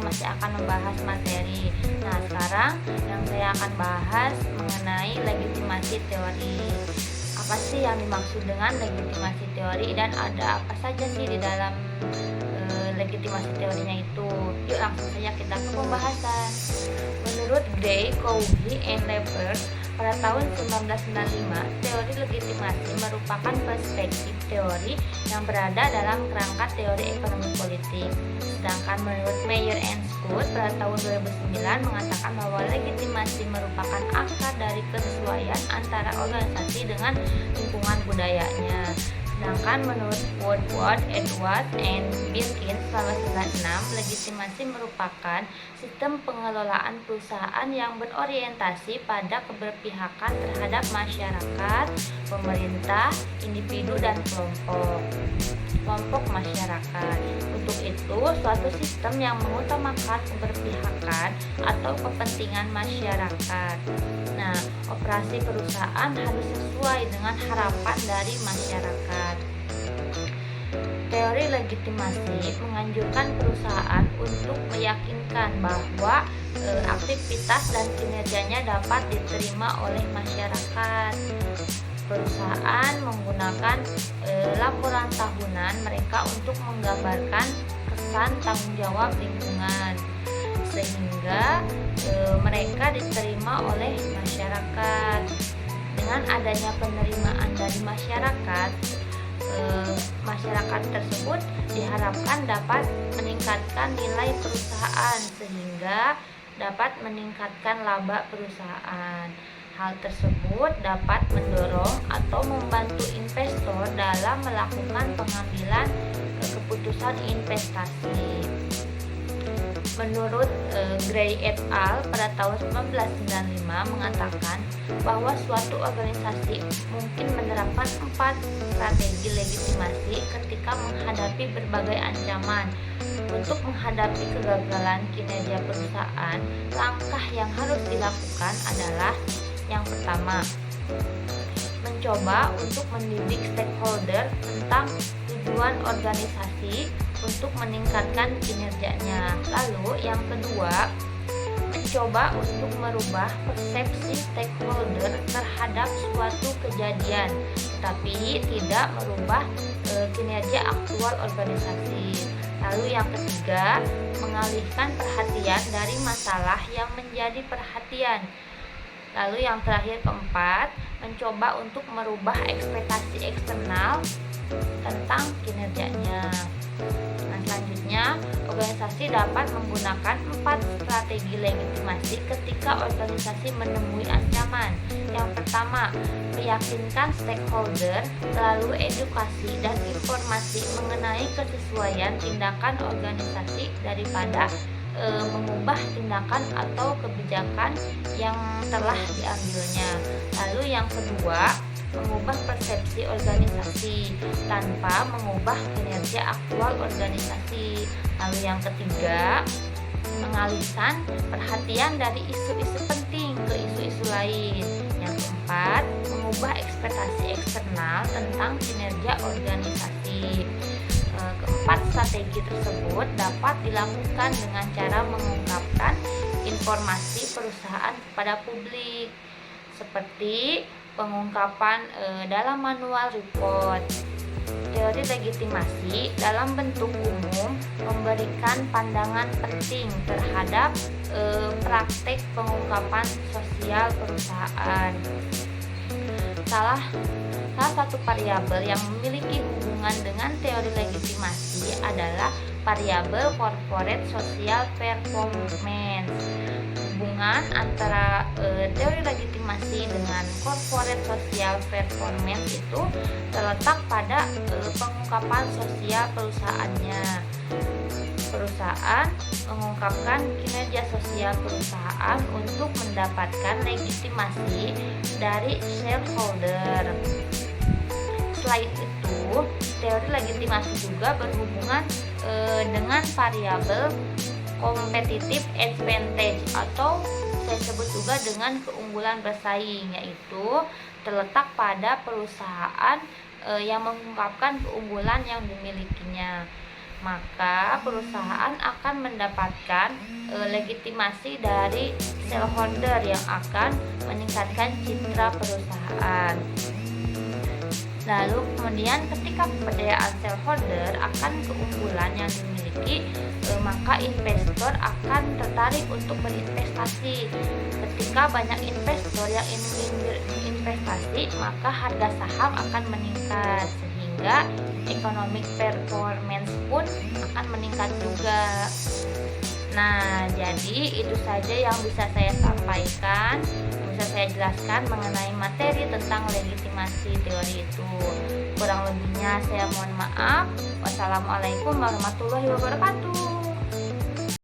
masih akan membahas materi. Nah, sekarang yang saya akan bahas mengenai legitimasi teori. Apa sih yang dimaksud dengan legitimasi teori dan ada apa saja sih di dalam legitimasi teorinya itu? Yuk langsung saja kita ke pembahasan. Menurut Gray, Cowley, and Levert, pada tahun 1995, teori legitimasi merupakan perspektif teori yang berada dalam kerangka teori ekonomi politik. Sedangkan menurut Meyer and Scott pada tahun 2009 mengatakan bahwa legitimasi merupakan akar dari kesesuaian antara organisasi dengan lingkungan budayanya. Sedangkan menurut Woodward, Edwards, and Birkin 1996, legitimasi merupakan sistem pengelolaan perusahaan yang berorientasi pada keberpihakan terhadap masyarakat, pemerintah, individu, dan kelompok masyarakat. Untuk itu, suatu sistem yang mengutamakan keberpihakan atau kepentingan masyarakat. Nah, operasi perusahaan harus sesuai dengan harapan dari masyarakat. Teori legitimasi menganjurkan perusahaan untuk meyakinkan bahwa aktivitas dan kinerjanya dapat diterima oleh masyarakat. Perusahaan menggunakan laporan tahunan mereka untuk menggambarkan kesan tanggung jawab lingkungan, sehingga mereka diterima oleh masyarakat. Dengan adanya penerimaan dari masyarakat, masyarakat tersebut diharapkan dapat meningkatkan nilai perusahaan sehingga dapat meningkatkan laba perusahaan. Hal tersebut dapat mendorong atau membantu investor dalam melakukan pengambilan keputusan investasi. Menurut Gray et al. Pada tahun 1995 mengatakan bahwa suatu organisasi mungkin menerapkan 4 strategi legitimasi ketika menghadapi berbagai ancaman. Untuk menghadapi kegagalan kinerja perusahaan, langkah yang harus dilakukan adalah yang pertama, mencoba untuk mendidik stakeholder tentang tujuan organisasi untuk meningkatkan kinerjanya. Lalu yang kedua, mencoba untuk merubah persepsi stakeholder terhadap suatu kejadian, tapi tidak merubah kinerja aktual organisasi. Lalu yang ketiga, mengalihkan perhatian dari masalah yang menjadi perhatian. Lalu yang terakhir keempat, mencoba untuk merubah ekspektasi eksternal tentang kinerjanya. Nah, selanjutnya, organisasi dapat menggunakan 4 strategi legitimasi ketika organisasi menemui ancaman. Yang pertama, meyakinkan stakeholder melalui edukasi dan informasi mengenai kesesuaian tindakan organisasi daripada mengubah tindakan atau kebijakan yang telah diambilnya. Lalu yang kedua, mengubah persepsi organisasi tanpa mengubah kinerja aktual organisasi. Lalu yang ketiga, mengalihkan perhatian dari isu-isu penting ke isu-isu lain. Yang keempat, mengubah ekspektasi eksternal tentang kinerja organisasi. Keempat strategi tersebut dapat dilakukan dengan cara mengungkapkan informasi perusahaan kepada publik, seperti pengungkapan dalam manual report. Teori legitimasi dalam bentuk umum memberikan pandangan penting terhadap praktek pengungkapan sosial perusahaan. Salah satu variabel yang memiliki hubungan dengan teori legitimasi adalah variabel corporate social performance. Hubungan antara teori legitimasi dengan corporate social performance itu terletak pada pengungkapan sosial perusahaannya. Perusahaan mengungkapkan kinerja sosial perusahaan untuk mendapatkan legitimasi dari shareholder. Selain itu, teori legitimasi juga berhubungan dengan variabel competitive advantage atau saya sebut juga dengan keunggulan bersaing, yaitu terletak pada perusahaan yang mengungkapkan keunggulan yang dimilikinya. maka perusahaan akan mendapatkan legitimasi dari shareholder yang akan meningkatkan citra perusahaan. Lalu kemudian ketika pemberdayaan shareholder akan keunggulan yang dimiliki, maka investor akan tertarik untuk berinvestasi. Ketika banyak investor yang ingin berinvestasi, maka harga saham akan meningkat sehingga economic performance pun akan meningkat juga. Nah, jadi itu saja yang bisa saya sampaikan, bisa saya jelaskan mengenai materi tentang legitimasi teori itu. Kurang lebihnya saya mohon maaf. Wassalamualaikum warahmatullahi wabarakatuh.